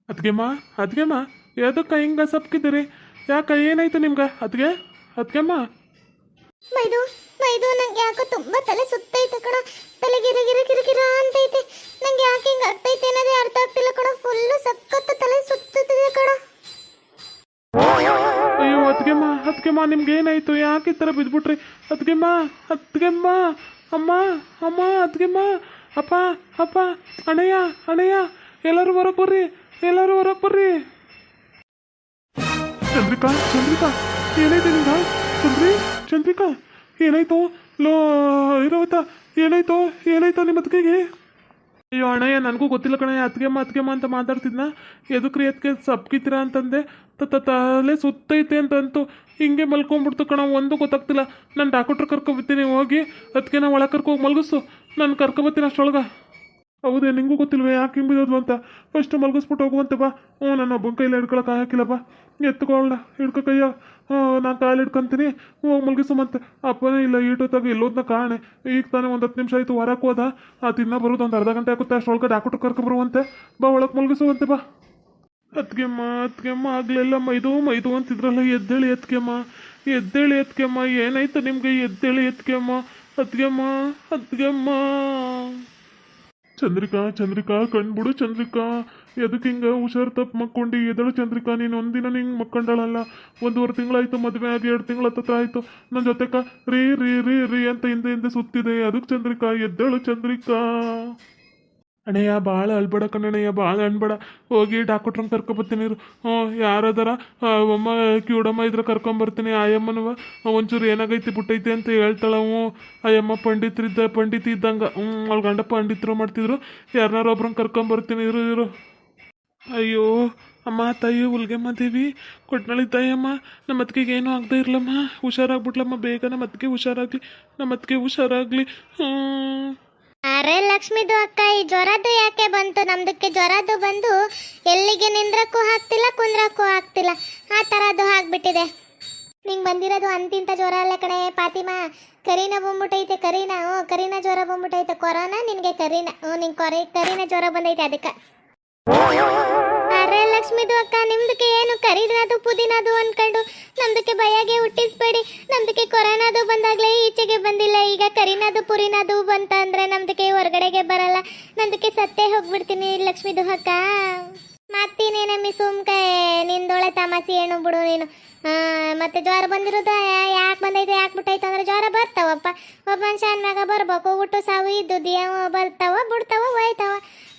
ಅದ್ಗೆಮ್ಮ ಅದ್ಗೆಮ್ಮ ಯಾವ್ದಕ್ಕ ಹಿಂಗ ಸಪ್ಕಿದ್ದೀರಿ? ಯಾಕ ಏನಾಯ್ತು ನಿಮ್ಗೆ? ಅದ್ಗೆಮ್ಮ ಮೈದು ಮೈದು ನಂಗೆ ಯಾಕೋ ತುಂಬಾ ತಲೆ ಸುತ್ತೈತೆ ಕಣ. ತಲೆ ಗಿರಿ ಗಿರಿ ಗಿರಿ ಗಿರ ಅಂತೈತೆ. ನಂಗೆ ಯಾಕೆ ಹಿಂಗೆ ಆಗ್ತೈತೆ ಅನ್ನೋದೇ ಅರ್ಥ ಆಗ್ತಿಲ್ಲ ಕಣ. ಫುಲ್ಲು ಸಖತ್ತು ತಲೆ ಸುತ್ತಿದೆ ಕಣ. ಅಯ್ಯೋ ಅದ್ಗೆಮ್ಮ ನಿಮ್ಗೆ ಏನಾಯ್ತು? ಯಾಕೆ ಈ ಥರ ಬಿದ್ಬಿಟ್ರಿ? ಅದ್ಗೆಮ್ಮ ಅಮ್ಮ ಅಮ್ಮ ಅದ್ಗೆಮ್ಮ ಅಪ್ಪ ಅಪ್ಪ ಅಣ್ಣಯ್ಯ ಎಲ್ಲರೂ ಹೊರಗೆ ಬರ್ರಿ. ಚಂದ್ರಿಕಾ ಏನಾಯ್ತು ನಿಮ್ಗ? ಚಂದ್ರಿಕಾ ಏನಾಯ್ತು? ಲೋ ಇರೋತ ಏನಾಯ್ತು ನಿಮ್ಮ ಅತ್ತಿಗೆಗೆ? ಅಯ್ಯೋ ಅಣ್ಣಯ್ಯ ನನಗೂ ಗೊತ್ತಿಲ್ಲ ಕಣಯ್ಯ. ಅತ್ಗೆಮ್ಮ ಅಂತ ಮಾತಾಡ್ತಿದ್ನ. ಎದಕ್ರಿ ಅದಕ್ಕೆ ಸಪ್ಕಿತೀರಾ ಅಂತಂದೆ. ತಲೆ ಸುತ್ತೈತೆ ಅಂತಂತು ಹಿಂಗೆ ಮಲ್ಕೊಂಡ್ಬಿಡ್ತು ಕಣ. ಒಂದು ಗೊತ್ತಾಗ್ತಿಲ್ಲ. ನಾನು ಡಾಕ್ಟ್ರ್ ಕರ್ಕೊಬತ್ತೀನಿ, ಹೋಗಿ ಅದಕ್ಕೆ ನಾ ಒಳಗೆ ಕರ್ಕೋಗಿ ಮಲಗಿಸು. ನಾನು ಕರ್ಕೊಬತ್ತೀನಿ ಅಷ್ಟೊಳಗೆ. ಹೌದೇ, ನಿಂಗೂ ಗೊತ್ತಿಲ್ವೇ ಯಾಕೆ ಹಿಂಗೆ ಬಿದ್ದೋದ್ಲು ಅಂತ? ಫಸ್ಟ್ ಮಲಗಿಸ್ಬಿಟ್ಟು ಹೋಗುವಂತೆ ಬಾ. ನನ್ನ ಒಬ್ಬನ ಕೈಲಿ ಹಿಡ್ಕೊಳಕ್ಕೆ ಹಾಕಿಲ್ಲ ಬಾ. ಎತ್ಕೊಳ್ಳ ಹಿಡ್ಕೊ ಕೈಯ. ನಾನು ಕಾಲು ಹಿಡ್ಕೊಂತೀನಿ, ಹೋಗಿ ಮಲಗಿಸಮಂತೆ. ಅಪ್ಪನೇ ಇಲ್ಲ, ಈಟೊತ್ತಾಗ ಎಲ್ಲೋದ್ನ ಕಾಣೆ. ಈಗ ತಾನೇ ಒಂದು 10 ನಿಮಿಷ ಆಯಿತು ಹೊರಕ್ಕೆ ಹೋದ. ತಿನ್ನ ಬರೋದು ಒಂದು ಅರ್ಧ ಗಂಟೆ ಆಗುತ್ತೆ. ಅಷ್ಟೊಳಗೆ ಡಾಕ್ಟ್ರ್ ಕರ್ಕೊಬರುವಂತೆ ಬಾ. ಒಳಗೆ ಮಲಗಿಸುವಂತೆ ಬಾ. ಅತ್ಗೆಮ್ಮ ಆಗಲೆಲ್ಲ ಮೈದು ಅಂತಿದ್ರಲ್ಲ. ಎದ್ದೇಳಿ ಎತ್ಕೆಮ್ಮ ಏನಾಯ್ತು ನಿಮ್ಗೆ? ಎದ್ದೇಳಿ ಎತ್ಕೆಮ್ಮ. ಅತ್ಗೆಮ್ಮ ಚಂದ್ರಿಕಾ ಕಣ್ಬಿಡು ಚಂದ್ರಿಕಾ. ಎದಕ್ಕೆ ಹಿಂಗೆ ಹುಷಾರು ತಪ್ಪು ಮಕ್ಕೊಂಡು ಎದಳು ಚಂದ್ರಿಕಾ. ನೀನು ಒಂದಿನ ಹಿಂಗೆ ಮಕ್ಕೊಂಡಳಲ್ಲ. 1.5 ತಿಂಗಳಾಯ್ತು ಮದುವೆ ಆಗಿ, 2 ತಿಂಗಳ ಹತ್ರ ಆಯಿತು. ನನ್ನ ಜೊತೆಕ ರೀ ಅಂತ ಹಿಂದೆ ಸುತ್ತಿದೆ. ಅದಕ್ಕೆ ಚಂದ್ರಿಕಾ ಎದ್ದಳು ಚಂದ್ರಿಕಾ. ಅಣ್ಣಯ್ಯ ಭಾಳ ಅಳ್ಬೇಡ ಕಣ್ಣಯ್ಯ, ಭಾಳ ಅನ್ಬೇಡ. ಹೋಗಿ ಡಾಕ್ಟ್ರಂಗೆ ಕರ್ಕೊಬರ್ತೀನಿ. ಯಾರದಾರ ಅಮ್ಮ ಕ್ಯೂಡಮ್ಮ ಇದ್ರೆ ಕರ್ಕೊಂಬರ್ತೀನಿ. ಆಯಮ್ಮನವ ಒಂಚೂರು ಏನಾಗೈತಿ ಬಿಟ್ಟೈತಿ ಅಂತ ಹೇಳ್ತಾಳ. ಆಯಮ್ಮ ಪಂಡಿತಿ ಇದ್ದಂಗೆ. ಅವ್ಳ ಗಂಡ ಪಂಡಿತರು ಮಾಡ್ತಿದ್ರು. ಯಾರನ್ನಾರು ಒಬ್ರಂಗೆ ಕರ್ಕೊಂಬರ್ತೀನಿ. ಇರು. ಅಯ್ಯೋ ಅಮ್ಮ ತಾಯಿ ಹುಲ್ಗೆಮ್ಮ ದೇವಿ ಕೊಟ್ನಳಿ ತಾಯಮ್ಮ. ನಮ್ಮ ಅತ್ತಿಗೆಗೆ ಏನೂ ಆಗದೆ ಇರಲಮ್ಮ. ಹುಷಾರಾಗ್ಬಿಟ್ಲಮ್ಮ ಬೇಗ. ನಮ್ಮ ಅತ್ತಿಗೆ ಹುಷಾರಾಗಲಿ. ಅರೆ ಲಕ್ಷ್ಮಿದು ಅಕ್ಕ, ಈ ಜ್ವರದ್ದು ಯಾಕೆ ಬಂತು? ನಮ್ದಕ್ಕೆ ಜ್ವರದ್ದು ಬಂದು ಎಲ್ಲಿಗೆ ನಿಂದ್ರಕ್ಕೂ ಆಗ್ತಿಲ್ಲ, ಕುಂದ್ರಕ್ಕೂ ಆಗ್ತಿಲ್ಲ. ಆ ಥರದ್ದು ಆಗ್ಬಿಟ್ಟಿದೆ. ನಿಂಗೆ ಬಂದಿರೋದು ಅಂತಿಂತ ಜ್ವರ ಅಲ್ಲ ಕಣೆ ಫಾತಿಮಾ. ಕರೀನಾ ಬಂದ್ಬಿಟ್ಟೈತೆ. ಕರೀನಾ ಜ್ವರ ಬಂದ್ಬಿಟ್ಟೈತೆ. ಕೊರೋನಾ ನಿನಗೆ ಕರೀನಾ. ನಿಂಗೆ ಕರೀನಾ ಜ್ವರ ಬಂದೈತೆ ಅದಕ್ಕೆ. ಅರೆ ಲಕ್ಷ್ಮಿದು ಅಕ್ಕ, ನಿಮ್ದಕ್ಕೆ ಏನು ಕರೀನದು ಪುದೀನದು ಅನ್ಕೊಂಡು ನಮ್ದಕ್ಕೆ ಭಯಗೆ ಹುಟ್ಟಿಸ್ಬೇಡಿ. ನಮ್ದಕ್ಕೆ ಕೊರೋನಾದು ಬಂದಾಗಲೇ ಈಚೆಗೆ ಬಂದಿಲ್ಲ. ಈಗ ಕರೀನದು ಪುರಿನದು ಬಂತಂದ್ರೆ ನಮ್ದಕ್ಕೆ ಹೊರಗಡೆಗೆ ಬರಲ್ಲ. ನಮ್ದಕ್ಕೆ ಸತ್ತೇ ಹೋಗ್ಬಿಡ್ತೀನಿ ಲಕ್ಷ್ಮಿದು ಅಕ್ಕ. ಮತ್ತಿನೇನಮ್ಮಿ ಸುಮ್ಕೆ ನಿಂದೊಳೆ ತಮಾಸಿ ಏನು ಬಿಡು ನೀನು. ಮತ್ತೆ ಜ್ವರ ಬಂದಿರೋದು ಯಾಕೆ ಬಂದೈತೆ ಯಾಕೆ ಬಿಟ್ಟೈತೆ ಅಂದ್ರೆ ಜ್ವರ ಬರ್ತಾವಪ್ಪ. ಒಬ್ಬ ಮನುಷ್ಯ ಮ್ಯಾಗ ಬರ್ಬೇಕು. ಹುಟ್ಟು ಸಾವು ಇದ್ದುದು ಬರ್ತಾವ ಬಿಡ್ತಾವ ಹೋಯ್ತಾವ.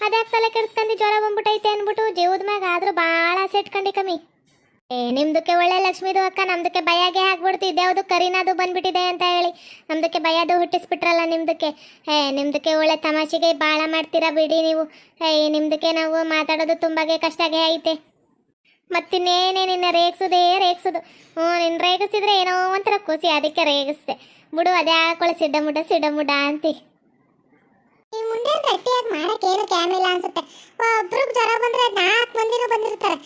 ಅದ್ಯಾಕೆ ತಲೆ ಕೆಡ್ಸ್ಕೊಂಡು ಜ್ವರ ಬಂದ್ಬಿಟ್ಟೈತೆ ಅಂದ್ಬಿಟ್ಟು ಜೀವದ ಮ್ಯಾಗ ಆದ್ರೂ ಭಾಳ ಸೆಟ್ಕಂಡಿ ಕಮ್ಮಿ. ನಿಮ್ದಕ್ಕೆ ಒಳ್ಳೆ ಲಕ್ಷ್ಮಿದು ಅಕ್ಕ. ನಮ್ದಕ್ಕೆ ಭಯಗೆ ಹಾಕ್ಬಿಡ್ತು. ಇದ್ಯಾವುದು ಕರೀನಾದು ಬಂದ್ಬಿಟ್ಟಿದೆ ಅಂತ ಹೇಳಿ ನಮ್ದಕ್ಕೆ ಭಯದು ಹುಟ್ಟಿಸ್ಬಿಟ್ರಲ್ಲ ನಿಮ್ದಕ್ಕೆ. ನಿಮ್ದಕ್ಕೆ ಒಳ್ಳೆ ತಮಾಷೆಗೆ ಭಾಳ ಮಾಡ್ತೀರಾ ಬಿಡಿ ನೀವು. ನಿಮ್ದಕ್ಕೆ ನಾವು ಮಾತಾಡೋದು ತುಂಬಾಗೆ ಕಷ್ಟಗೆ ಐತೆ. ಮತ್ತಿನ್ನೇನೇ ನಿನ್ನ ರೇಗಿಸೋದು. ನಿನ್ನ ರೇಗಿಸಿದ್ರೆ ಏನೋ ಒಂಥರ ಖುಷಿ, ಅದಕ್ಕೆ ರೇಗಿಸ್ದೆ ಬಿಡು. ಅದೇ ಹಾಕೊಳ್ಳಿ ಸಿಡ್ಡ ಅಂತಿ. ಈ ಮುಂದೆ ಗಟ್ಟಿಯಾಗಿ ಮಾಡಕ್ಕೆ ಏನು ಕ್ಯಾಮಿಲ್ಲ ಅನ್ಸುತ್ತೆ. ಒಬ್ರಿಗೆ ಜ್ವರ ಬಂದ್ರೆ 4 ಮಂದಿನೂ ಬಂದಿರ್ತಾರೆ.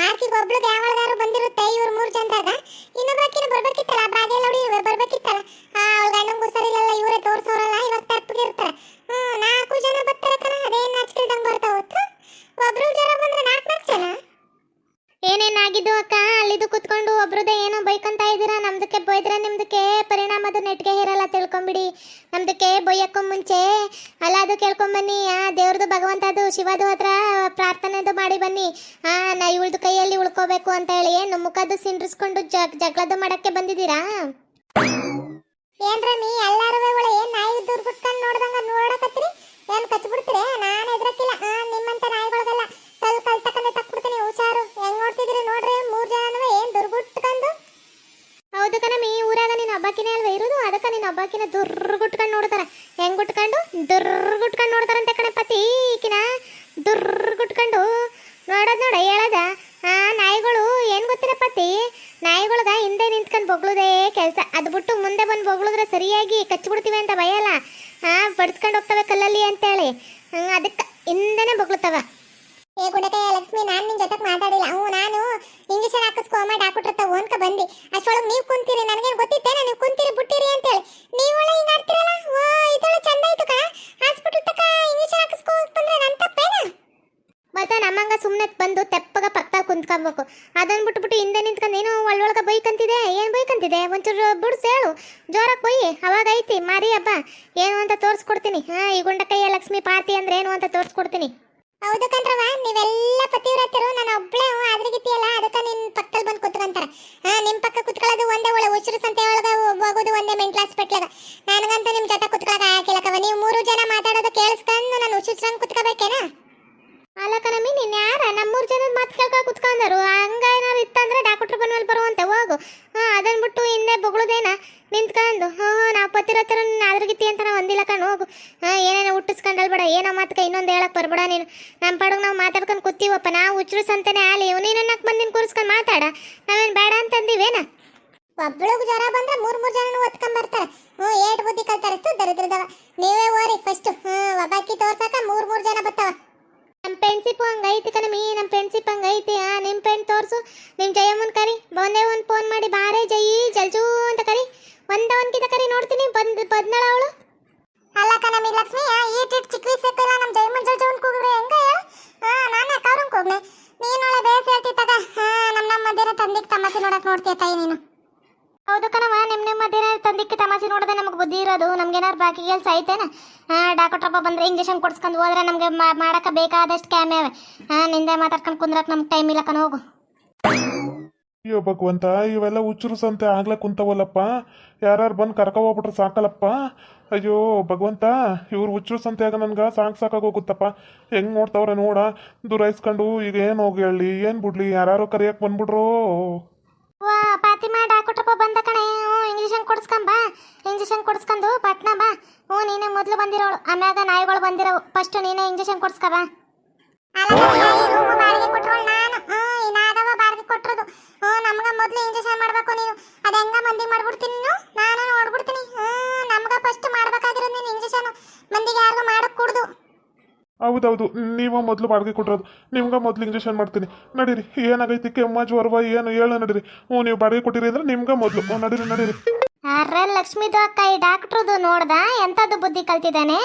ಆರ್ಕಿಗೆ ಒಬ್ಳಿಗೆ ಯಾವಾಗಾರು ಬಂದಿರುತ್ತೆ. ಇವ್ರು 3 ಜನದಾಗ ಇನ್ನೊಬ್ಬಕಿನ ಬರ್ಬೇಕಿತ್ತಲ್ಲ. ಬಾಗೇಲ್ ನೋಡಿ ಬರ್ಬೇಕಿತ್ತಲ್ಲ. ಅವ್ಳ ಗಂಡಂಗೂ ಸರಿಯಿಲ್ಲ, ಇವರೇ ತೋರ್ಸೋರಲ್ಲ. ಇವಾಗ ತಪ್ಪಿಗಿರ್ತಾರೆ. 4 ಜನ ಬರ್ತಾರೆ ಕಣ. ಅದೇನು ನಾಚಿಕೆಲ್ದಂಗೆ ಬರ್ತಾವ. ಒಬ್ರಿಗೆ ಜ್ವರ ಬಂದ್ರೆ 4 ಜನ. ಏನೇನಾಗಿದ್ದು ಅಕ್ಕ? ಅಲ್ಲಿದ್ದು ಕುತ್ಕೊಂಡು ಒಬ್ರದೇ ಏನೋ ಬೈಕಂತ ಇದ್ದೀರಾ. ನಮ್ದಕ್ಕೆ ಬೈದ್ರೆ ನಿಮ್ದಕ್ಕೆ ಪರಿಣಾಮದ ನೆಟ್ಗೆ ಇರಲ್ಲ, ತಿಳ್ಕೊಂಬಿಡಿ. ನಮ್ದಕ್ಕೆ ಬೈಯಕ್ಕೂ ಮುಂಚೆ ಅಲ್ಲ ಕೇಳ್ಕೊಂಬನ್ನಿ. ದೇವ್ರದ್ದು ಭಗವಂತದು ಶಿವದು ಹತ್ರ ಪ್ರಾರ್ಥನೆದು ಮಾಡಿ ಬನ್ನಿ. ನಾ ಇವಳ್ದು ಕೈಯಲ್ಲಿ ಉಳ್ಕೋಬೇಕು ಅಂತ ಹೇಳಿ ಏನು ಮುಖದ್ದು ಸಿಂಡ್ರಿಸ್ಕೊಂಡು ಜಗಳದ್ದು ಮಾಡಕ್ಕೆ ಬಂದಿದ್ದೀರಾ? ಏನ್ರಮ್ಮಿ ಎಲ್ಲಾರು ಏನ್ ನಾಯಿ ದುರ್ಗುಟ್ಕೊಂಡು ನೋಡಕತ್ತೀರಿ? ಏನ್ ಕಚ್ಬಿಡ್ತೀರಿ? ನಾನು ಎದ್ರಕ್ಕಿಲ್ಲ. ನಿಮ್ಮಂತ ನಾಯಿಗಳಿಗೆಲ್ಲ ಕಲ್ತಕ್ಕಂತ ತಕ್ಬಿಡ್ತೀನಿ. ಹುಷಾರು. ಹೆಂಗ್ ನೋಡ್ತಿದ್ರಿ ನೋಡ್ರಿ 3 ಜನನೂ ಏನ್ ದುರ್ಗುಟ್ಕೊಂಡು. ಹೌದು ಕಣಮ್ಮಿ, ಊರಾಗ ನೀನು ಹಬ್ಬಕಿನೇ ಅಲ್ವಾ ಇರೋದು. ಅದಕ್ಕೆ ನೀನು ಹಬ್ಬಕಿನ ದುರ್ಗುಟ್ಕೊಂಡು ನೋಡ್ತಾರ. ಹೆಂಗ್ ಗುಟ್ಕೊಂಡು ದುರ್ಗುಟ್ಕೊಂಡು ನೋಡ್ತಾರಂತೆ ಕಣೆ ಪತಿ. ಈಕಿನ ದುರ್ಗುಟ್ಕೊಂಡು ನೋಡೋದು ಹೇಳದ. ನಾಯಿಗಳು ಏನು ಗೊತ್ತಿರ ಪತಿ, ನಾಯಿಗಳ್ಗ ಹಿಂದೆ ನಿಂತ್ಕೊಂಡು ಬೊಗ್ಳುದೇ ಕೆಲಸ. ಅದು ಬಿಟ್ಟು ಮುಂದೆ ಬಂದು ಬೊಗಳಿದ್ರೆ ಸರಿಯಾಗಿ ಕಚ್ಚಿಬಿಡ್ತೀವಿ ಅಂತ ಭಯಲ್ಲ. ಬಡ್ಸ್ಕೊಂಡು ಹೋಗ್ತವೆ ಕಲ್ಲಲ್ಲಿ ಅಂತೇಳಿ. ಅದಕ್ಕೆ ಹಿಂದೆನೇ ಬೊಗ್ಳುತ್ತವ. ಗುಂಡಕಾಯ ಲಕ್ಷ್ಮಿ, ನಾನು ನಿನ್ನ ಜೊತೆಗೆ ಮಾತಾಡಿಲ್ಲ. ನಾನು ಇಂಜೆಕ್ಷನ್ ಹಾಕಿಸ್ಕೊ ಅಮ್ಮ ಡಾಕ್ಟರ್ ಓನ್ಕ ಬಂದು ಅಷ್ಟೊಳಗೆ ನೀವು ಕುಂತೀರಿ. ನನಗೇನು ಗೊತ್ತಿತ್ತೇನ ನೀವು ಕುಂತೀರಿ ಬಿಟ್ಟಿರಿ ಅಂತೇಳಿ. ನೀವೊಳ ಹಿಂಗೆ ಆಡ್ತಿರಲ್ಲ. ಇದೊಳ ಚಂದ ಆಯ್ತು ಕಣ. ಹಾಸ್ಪಿಟಲ್ ತಕ ಇಂಜೆಕ್ಷನ್ ಹಾಕಿಸ್ಕೊ ಬಂದ್ರೆ ನನ್ನ ತಪ್ಪೇನ? ಮತ್ತೆ ನಮ್ಮಂಗ ಸುಮ್ಮನೆ ಬಂದು ತೆಪ್ಪಗ ಪಕ್ಕದಲ್ಲಿ ಕುಂತ್ಕೊಬೇಕು. ಅದನ್ನ ಬಿಟ್ಬಿಟ್ಟು ಹಿಂದೆ ನಿಂತ್ಕೊಂಡು ಏನೋ ಒಳ್ಳೊಳಗೆ ಬೈಕಂತಿದೆ. ಏನು ಬೈಕಂತಿದೆ? ಒಂಚೂರು ಬಿಡ್ಸ್ ಹೇಳು, ಜೋರಾಗಿ ಬೈ. ಅವಾಗ ಐತಿ ಮಾರಿ ಹಬ್ಬ ಏನು ಅಂತ ತೋರಿಸ್ಕೊಡ್ತೀನಿ. ಈ ಗುಂಡಕಯ್ಯ ಲಕ್ಷ್ಮಿ ಪಾರ್ಟಿ ಅಂದ್ರೆ ಏನು ಅಂತ ತೋರಿಸ್ಕೊಡ್ತೀನಿ. ಹೌದು ಕಣ್ರವ, ನೀವೆಲ್ಲ ಪತಿವ್ರತರು, ನಾನು ಒಬ್ಳೆ ಅದ್ರಿಗಿತ್ತಿಯಲ್ಲ, ಅದಕ್ಕೆ ನಿನ್ನ ಪಕ್ಕದಲ್ಲಿ ಬಂದು ಕುತ್ಕೊಂತಾರ. ನಿಮ್ಮ ಪಕ್ಕ ಕುತ್ಕೊಳ್ಳೋದು ಒಂದೇ, ಒಳ್ಳೆ ಉಸಿರು ಸಂತೆ ಒಳಗೆ ಹೋಗೋದು ಒಂದೇ ಮೆಂಟ್ಲ್ ಹಾಸ್ಪಿಟ್ಲಾಗ. ನನಗಂತ ನಿಮ್ಮ ಜೊತೆ ಕುತ್ಕೊಳ್ಳೋಕೆ ಹಾಕಿಲ್ಲಕವ. ನೀವು 3 ಜನ ಮಾತಾಡೋದು ಕೇಳಿಸ್ಕೊಂಡು ನಾನು ಉಸಿರು ಕುತ್ಕೋಬೇಕೇನಾ? ಅಲ್ಲಕನಮ್ಮಿ, ನೀನು ಯಾರ ನಮ್ಮ 3 ಜನದ ಮಾತು ಕೇಳ್ಕೊಂಡು ಕುತ್ಕೊಂಡರು? ಹಂಗ ಏನಾರು ಇತ್ತಂದ್ರೆ ಡಾಕ್ಟ್ರ್ ಬಂದ್ಮೇಲೆ ಬರುವಂತೆ ಹೋಗು. ಅದನ್ನ ಬಿಟ್ಟು ಹಿಂದೆ ಬೊಗಳದೇನ ನಿಂತ್ಕೊಂಡು ನಾವು ಪತಿರತ್ತರು ನಿನ್ನ ಅದ್ರಗಿತ್ತಿ ಅಂತ ನಾವು ಒಂದಿಲ್ಲ ಕಣ್ಣು ಹೋಗು. ಏನೇನೋ ಹುಟ್ಟಿಸ್ಕೊಂಡಲ್ ಬೇಡ, ಏನೋ ಮಾತಕ್ಕೆ ಇನ್ನೊಂದು ಹೇಳಕ್ ಬರ್ಬೇಡ ನೀನು. ನಮ್ಮ ಪಾಡಿಗೆ ನಾವು ಮಾತಾಡ್ಕೊಂಡು ಕೂತೀವಪ್ಪ. ನಾವು ಹುಚ್ಚರು ಸಂತಾನೆ ಆಲಿ, ನೀನು ಅನ್ನಕ್ಕೆ ಬಂದಿನ ಕೂರಿಸ್ಕೊಂಡು ಮಾತಾಡ. ನಾವೇನು ಬೇಡ ಅಂತಂದಿವೇನ? ಒಬ್ಬಳಿಗೆ ಜ್ವರ ಬಂದ್ರೆ 3 ಜನ ಒತ್ಕೊಂಡ್ ಬರ್ತಾರೆ. ಏಟ್ ಬುದ್ಧಿ ಕಲ್ತಾರೆ ದರಿದ್ರದವ. ನೀವೇ ಓರಿ ಫಸ್ಟ್. ಒಬ್ಬಾಕಿ ತೋರ್ಸಕ 3 ಜನ ಬರ್ತಾವ. ನಮ್ಮ ಫ್ರೆಂಡ್ಶಿಪ್ ಹಂಗೈತಿ ಕಣಮಿ, ನಮ್ಮ ಫ್ರೆಂಡ್ಶಿಪ್ ಹಂಗೈತಿ. ನಿಮ್ಮ ಫ್ರೆಂಡ್ ತೋರಿಸು, ನಿಮ್ಮ ಜಯಮ್ಮನ್ ಕರಿ. ಒಂದೇ ಒಂದು ಫೋನ್ ಮಾಡಿ ಬಾರೆ ಜಯಿ ಜಲ್ಜು ಅಂತ ಕರಿ. ಒಂದವನ್ಕಿತ ಕರಿ, ನೋಡ್ತೀನಿ ಬದ್ನಾಳ ಅವಳು. ಅಲ್ಲ ಕಣಮಿ ಲಕ್ಷ್ಮಿ, ಈಟ್ ಚಿಕ್ಕ ವಯಸ್ಸಕ್ಕೆಲ್ಲ ನಮ್ಮ ಜಯಮ್ಮನ್ ಜಲ್ಜು ಅಂತ ಕೂಗ್ರೆ ಹೆಂಗ ಹೇಳು? ನಾನು ಕವ್ರಂಗೆ ಕೂಗ್ನೆ. ನೀನೊಳೆ ಬೇಸ್ ಹೇಳ್ತಿತ್ತಾಗ ನಮ್ಮ ಮಧ್ಯೆ ತಂದಿಗೆ ತಮಾಷೆ ನೋಡಕ್ ನೋಡ್ತೀಯ ತಾಯಿ ನೀನು. ಹೌದು ಕಣವ, ನಿಮ್ಮ ಮಧ್ಯೆ ತಂದಿಕ್ಕೆ ತಮಾಷೆ ನೋಡೋದೇ ನಮಗೆ ಬುದ್ಧಿ ಇರೋದು. ನಮ್ಗೇನಾರು ಬಾಕಿ ಕೆಲಸ ಐತೇನ? ಡಾಕ್ಟ್ರಪ್ಪ ಬಂದರೆ ಇಂಜೆಕ್ಷನ್ ಕೊಡ್ಸ್ಕೊಂಡು ಹೋದ್ರೆ ನಮಗೆ ಮಾಡೋಕೆ ಬೇಕಾದಷ್ಟು ಕ್ಯಾಮೆ ಅವೆ. ನಿಂದೆ ಮಾತಾಡ್ಕೊಂಡು ಕುಂದ್ರಕ್ಕೆ ನಮ್ಗೆ ಟೈಮ್ ಇಲ್ಲ ಕಣ, ಹೋಗು. ಅಯ್ಯೋ ಭಗವಂತ, ಇವೆಲ್ಲ ಹುಚ್ಚರು ಸಂತೆ ಆಗ್ಲೇ ಕುಂತವಲ್ಲಪ್ಪ. ಯಾರು ಬಂದು ಕರ್ಕೊಬೋಗ್ಬಿಟ್ರೆ ಸಾಕಲ್ಲಪ್ಪ. ಅಯ್ಯೋ ಭಗವಂತ, ಇವ್ರು ಹುಚ್ಚರು ಸಂತೆಯಾಗ ನನ್ಗೆ ಸಾಕಾಗೋಗುತ್ತಪ್ಪ. ಹೆಂಗೆ ನೋಡ್ತಾವ್ರೆ ನೋಡ, ದುರಾಯಿಸ್ಕೊಂಡು. ಈಗ ಏನು ಹೋಗಿ ಹೇಳಿ, ಏನು ಬಿಡ್ಲಿ? ಯಾರು ಕರಿಯಕ್ಕೆ ಬಂದ್ಬಿಟ್ರು. ವಾ ಪಾತಿಮಾ, ಡಾಕ್ಟ್ರಪ್ಪ ಬಂದ ಕಣೆ. ಇಂಜೆಕ್ಷನ್ ಕೊಡ್ಸ್ಕೊಂಬಾ. ಇಂಜೆಕ್ಷನ್ ಕೊಡ್ಸ್ಕೊಂಡು ಪಟ್ನ ಬಾ. ನೀನೇ ಮೊದಲು ಬಂದಿರೋಳು, ಆಮ್ಯಾಗ ನಾಯಿಗಳು ಬಂದಿರೋವು. ಫಸ್ಟ್ ನೀನೇ ಇಂಜೆಕ್ಷನ್ ಕೊಡ್ಸ್ಕಬಾ. ಬಾಡಿಗೆ ಕೊಟ್ಟರು ನಾನು. ಇನ್ನಾದವ ಬಾಡಿಗೆ ಕೊಟ್ಟರು. ನಮ್ಗ ಮೊದಲು ಇಂಜೆಕ್ಷನ್ ಮಾಡ್ಬೇಕು ನೀನು. ಅದು ಹೆಂಗ ಮಂದಿಗೆ ಮಾಡ್ಬಿಡ್ತೀನಿ ನಾನು ನೋಡ್ಬಿಡ್ತೀನಿ. ನಮ್ಗ ಫಸ್ಟ್ ಮಾಡ್ಬೇಕಾಗಿರೋದು ನೀನು ಇಂಜೆಕ್ಷನ್. ಮಂದಿಗೆ ಯಾರಿಗೂ ಮಾಡಕ್ ಕೂಡ್ದು. ಹೌದೌದು, ನೀವು ಮೊದಲು ಬಾಡಿಗೆ ಕೊಟ್ಟಿರೋದು. ನಿಮ್ಗೆ ಮೊದಲು ಇಂಜೆಕ್ಷನ್ ಮಾಡ್ತೀನಿ. ನಡೀರಿ, ಏನಾಗೈತಿ? ಕೆಮ್ಮ ಜ್ವರವ ಏನು ಹೇಳು? ನಡೀರಿ. ನೀವು ಬಾಡಿಗೆ ಕೊಟ್ಟಿರಿ ಅಂದ್ರೆ ನಿಮ್ಗೆ ಮೊದಲು. ನಡೀರಿ ನಡೀರಿ. ಅರ್ರ ಲಕ್ಷ್ಮಿದು ಅಕ್ಕ, ಈ ಡಾಕ್ಟ್ರದು ನೋಡ್ದ ಎಂಥದ್ದು ಬುದ್ಧಿ ಕಲ್ತಿದ್ದಾನೆ.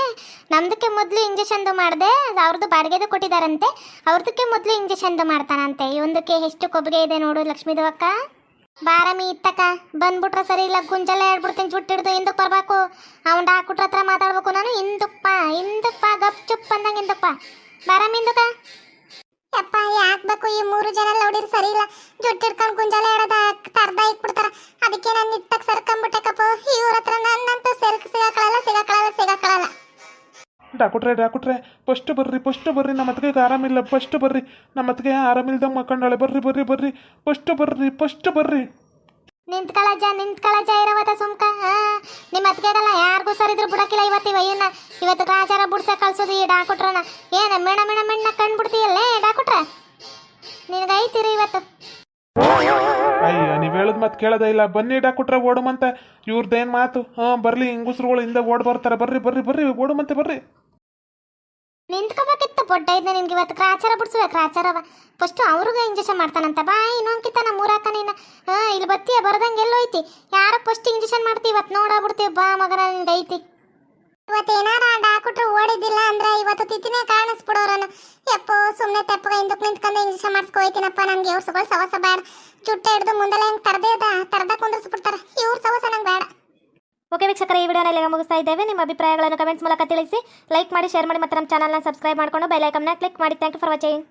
ನಮ್ದಕ್ಕೆ ಮೊದಲು ಇಂಜೆಕ್ಷನ್ದು ಮಾಡಿದೆ, ಅವ್ರದ್ದು ಬಾಡಿಗೆದು ಕೊಟ್ಟಿದ್ದಾರಂತೆ. ಅವ್ರದಕ್ಕೆ ಮೊದಲು ಇಂಜೆಕ್ಷನ್ದು ಮಾಡ್ತಾನಂತೆ. ಇವೊಂದಕ್ಕೆ ಎಷ್ಟು ಕೊಬ್ಬಿಗೆ ಇದೆ ನೋಡು ಲಕ್ಷ್ಮಿದು ಅಕ್ಕ. ಬಾರಮಿ ಇತ್ತಕ್ಕ, ಬಂದ್ಬಿಟ್ರೆ ಸರಿ ಇಲ್ಲ ಗುಂಜಲ್ಲ ಹೇಳ್ಬಿಡ್ತೀನಿ. ಜುಟ್ಟು ಹಿಡ್ದು ಹಿಂದಕ್ಕೆ ಬರ್ಬೇಕು. ಅವ್ನು ಡಾಕ್ಟ್ರ ಹತ್ರ ಮಾತಾಡ್ಬೇಕು ನಾನು. ಹಿಂದಪ್ಪ ಗಪ್ ಚುಪ್ ಅಂದಂಗೆ ಹಿಂದಪ್ಪ. ಬಾರಮಿ ಹಿಂದಕ್ಕ. ಯಪ್ಪ, ಯಾಕಬೇಕು ಈ 3 ಜನ ನೋಡಿದ್ರೆ ಸರಿ ಇಲ್ಲ. ಜುಟ್ಟು ಹಿಡ್ಕೊಂಡು ಗುಂಜಲ ಹೇಳೋದ ತರ್ದ ಇಕ್ಬಿಡ್ತಾರ. ಅದಕ್ಕೆ ನಾನು ಇತ್ತಕ್ಕೆ ಸರ್ಕೊಂಬಿಟ್ಟೆಕಪ್ಪ. ಇವ್ರ ಹತ್ರ ನನ್ನಂತೂ ಸಿಗಾಕಳಲ್ಲ. ಡಾಕ್ಟ್ರೆ, ಫಸ್ಟ್ ಬರ್ರಿ. ನಮ್ಮ ಅತ್ತಿಗೆ ಆರಾಮಿಲ್ಲ. ಫಸ್ಟ್ ಬರ್ರಿ. ನಮ್ಮ ಅತ್ತಿಗೆ ಆರಾಮಿಲ್ದಂಗೆ ಮಕ್ಕಂಡಾಳೆ. ಬರ್ರಿ. ಫಸ್ಟ್ ಬರ್ರಿ. ನಿಂತ್ಕಳಜ ಇರವತ್ತ ಸುಮ್ಕ. ನಿಮ್ಮ ಅತ್ತಿಗೆಗಲ್ಲ ಯಾರಿಗೂ ಸರಿದ್ರು ಬಿಡಕ್ಕಿಲ್ಲ. ಇವತ್ತು ರಾಜಾರ ಬುಡ್ಸ ಕಳ್ಸೋದು ಈ ಡಾಕ್ಟ್ರನ. ಏನ ಮೆಣ್ಣ ಕಂಡ್ಬಿಡ್ತೀಯಲ್ಲೇ ಡಾಕ್ಟ್ರ. ನಿನಗೈತಿರಿ ಇವತ್ತು. ಅಯ್ಯ, ನೀವು ಹೇಳಿದ ಮಾತು ಕೇಳೋದೇ ಇಲ್ಲ. ಬನ್ನಿ ಡಾಕ್ಟ್ರೆ, ಓಡುಮಂತ. ಇವ್ರದ್ದೇನು ಮಾತು? ಬರ್ಲಿ, ಹಿಂಗುಸ್ರುಗಳು ಹಿಂದೆ ಓಡ್ ಬರ್ತಾರೆ. ಬರ್ರಿ, ಓಡುಮಂತೆ ಬರ್ರಿ. ನಿಂತ್ಕೋಬೇಕಿತ್ತು ಪೊಡ್ಡ ಇದ್ದೆ ನಿನ್ಗೆ. ಇವತ್ತು ಕ್ರಾಚಾರ ಬಿಡ್ಸುವೆ. ಕ್ರಾಚಾರವ ಫಸ್ಟ್ ಅವ್ರಿಗೆ ಇಂಜೆಕ್ಷನ್ ಮಾಡ್ತಾನಂತ. ಬಾ ಇನ್ನೊಂದ್ಕಿತ್ತ ನಮ್ಮ ಊರಾಕ ನೀನು. ಇಲ್ಲಿ ಬತ್ತೀಯ ಬರದಂಗೆ ಎಲ್ಲೋಯ್ತಿ? ಯಾರೋ ಫಸ್ಟ್ ಇಂಜೆಕ್ಷನ್ ಮಾಡ್ತೀವಿ. ಇವತ್ತು ನೋಡಬಿಡ್ತೀವಿ. ಬಾ ಮಗನ, ನಿನ್ಗೆ ಐತಿ. ಇವತ್ತೇನಾರ ಡಾಕ್ಟ್ರು ಓಡಿದ್ದಿಲ್ಲ ಅಂದ್ರೆ ಇವತ್ತು ತಿಥಿನೇ ಕಾಣಿಸ್ಬಿಡೋರನು. ಯಪ್ಪೋ, ಸುಮ್ಮನೆ ತೆಪ್ಪಗ ಹಿಂದಕ್ಕೆ ನಿಂತ್ಕೊಂಡು ಇಂಜೆಕ್ಷನ್ ಮಾಡಿಸ್ಕೊ ಹೋಯ್ತೀನಪ್ಪ. ನನಗೆ ಇವ್ರ ಸಗಳು ಸವಸ ಬೇಡ. ಚುಟ್ಟ ಹಿಡ್ದು ಮುಂದೆಲ್ಲ ಹೆಂಗೆ ತರದ ಕುಂದಿಸ್ಬಿಡ್ತಾರೆ. ಇವ್ರ ಸವಸ ನಂಗೆ ಬೇಡ. ಓಕೆ ವೀಕ್ಷಕರೇ, ಈ ವಿಡಿಯೋನ ಇಲ್ಲಿಗೆ ಮುಗಿಸ್ತಾ ಇದ್ದೇವೆ. ನಿಮ್ಮ ಅಭಿಪ್ರಾಯಗಳನ್ನು ಕಮೆಂಟ್ಸ್ ಮೂಲಕ ತಿಳಿಸಿ. ಲೈಕ್ ಮಾಡಿ, ಶೇರ್ ಮಾಡಿ, ಮತ್ತು ನಮ್ಮ ಚಾನಲ್ನ ಸಬ್ಸ್ಕ್ರೈಬ್ ಮಾಡಿಕೊಂಡು ಬೆಲ್ ಐಕಾನ್ನ ಕ್ಲಿಕ್ ಮಾಡಿ. Thank you for watching.